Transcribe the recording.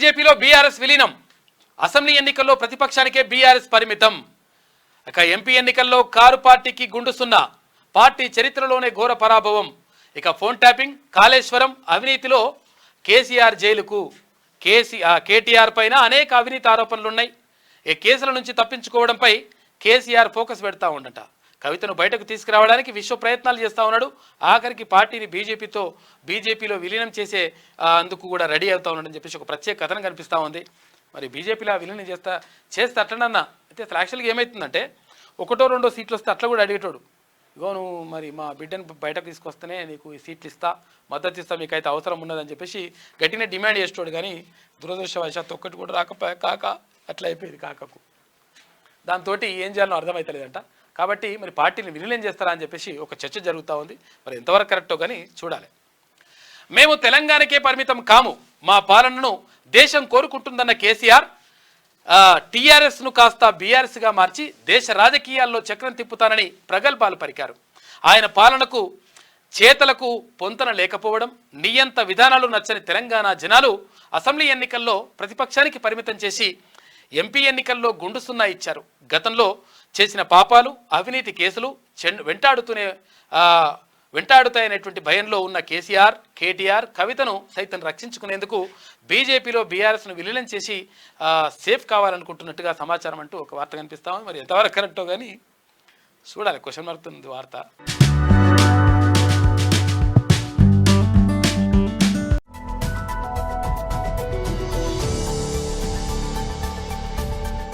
బీజేపీలో బీఆర్ఎస్ విలీనం. అసెంబ్లీ ఎన్నికల్లో ప్రతిపక్షానికే బీఆర్ఎస్ పరిమితం. ఇక ఎంపీ ఎన్నికల్లో కారు పార్టీకి గుండు సున్నా. పార్టీ చరిత్రలోనే ఘోర పరాభవం. ఇక ఫోన్ ట్యాపింగ్, కాళేశ్వరం అవినీతిలో కేసీఆర్ జైలుకు. కేటీఆర్ పైన అనేక అవినీతి ఆరోపణలున్నాయి. ఈ కేసుల నుంచి తప్పించుకోవడంపై కేసీఆర్ ఫోకస్ పెడతా ఉండట. కవితను బయటకు తీసుకురావడానికి విశ్వ ప్రయత్నాలు చేస్తూ ఉన్నాడు. ఆఖరికి పార్టీని బీజేపీలో విలీనం చేసే అందుకు కూడా రెడీ అవుతా ఉన్నాడని చెప్పేసి ఒక ప్రత్యేక కథనం కనిపిస్తూ ఉంది. మరి బీజేపీలో విలీనం చేస్తే అట్లనన్నా అయితే అసలు యాక్చువల్గా ఏమవుతుందంటే ఒకటో రెండో సీట్లు వస్తే అట్లా కూడా అడిగేటోడు. ఇగో నువ్వు మరి మా బిడ్డను బయటకు తీసుకొస్తేనే నీకు ఈ సీట్లు ఇస్తా, మద్దతు ఇస్తా, మీకు అయితే అవసరం ఉన్నదని చెప్పేసి గట్టినే డిమాండ్ చేసేటోడు. కానీ దురదృష్టవశాత్తు ఒక్కటి కూడా రాకపోయా కాక అట్లా అయిపోయింది కాకకు. దాంతో ఏం చేయాలో అర్థమవుతలేదంట. కాబట్టి మరి పార్టీని విలీనం చేస్తారా అని చెప్పేసి ఒక చర్చ జరుగుతూ ఉంది. మరి ఎంతవరకు కరెక్టో కానీ చూడాలి. మేము తెలంగాణకే పరిమితం కాము, మా పాలనను దేశం కోరుకుంటుందన్న కేసీఆర్ టీఆర్ఎస్ను కాస్త బీఆర్ఎస్గా మార్చి దేశ రాజకీయాల్లో చక్రం తిప్పుతానని ప్రగల్భాలు పలికారు. ఆయన పాలనకు చేతలకు పొంతన లేకపోవడం, నియంత విధానాలు నచ్చని తెలంగాణ జనాలు అసెంబ్లీ ఎన్నికల్లో ప్రతిపక్షానికి పరిమితం చేసి ఎంపీ ఎన్నికల్లో గుండు సున్నా ఇచ్చారు. గతంలో చేసిన పాపాలు, అవినీతి కేసులు వెంటాడుతాయనేటువంటి భయంలో ఉన్న కేటీఆర్ కవితను సైతం రక్షించుకునేందుకు బీజేపీలో బీఆర్ఎస్ను విలీనం చేసి సేఫ్ కావాలనుకుంటున్నట్టుగా సమాచారం అంటూ ఒక వార్త కనిపిస్తాము. మరి ఎంతవరకు కరెక్టో కానీ చూడాలి. క్వశ్చన్ మార్క్ ఉంది వార్త.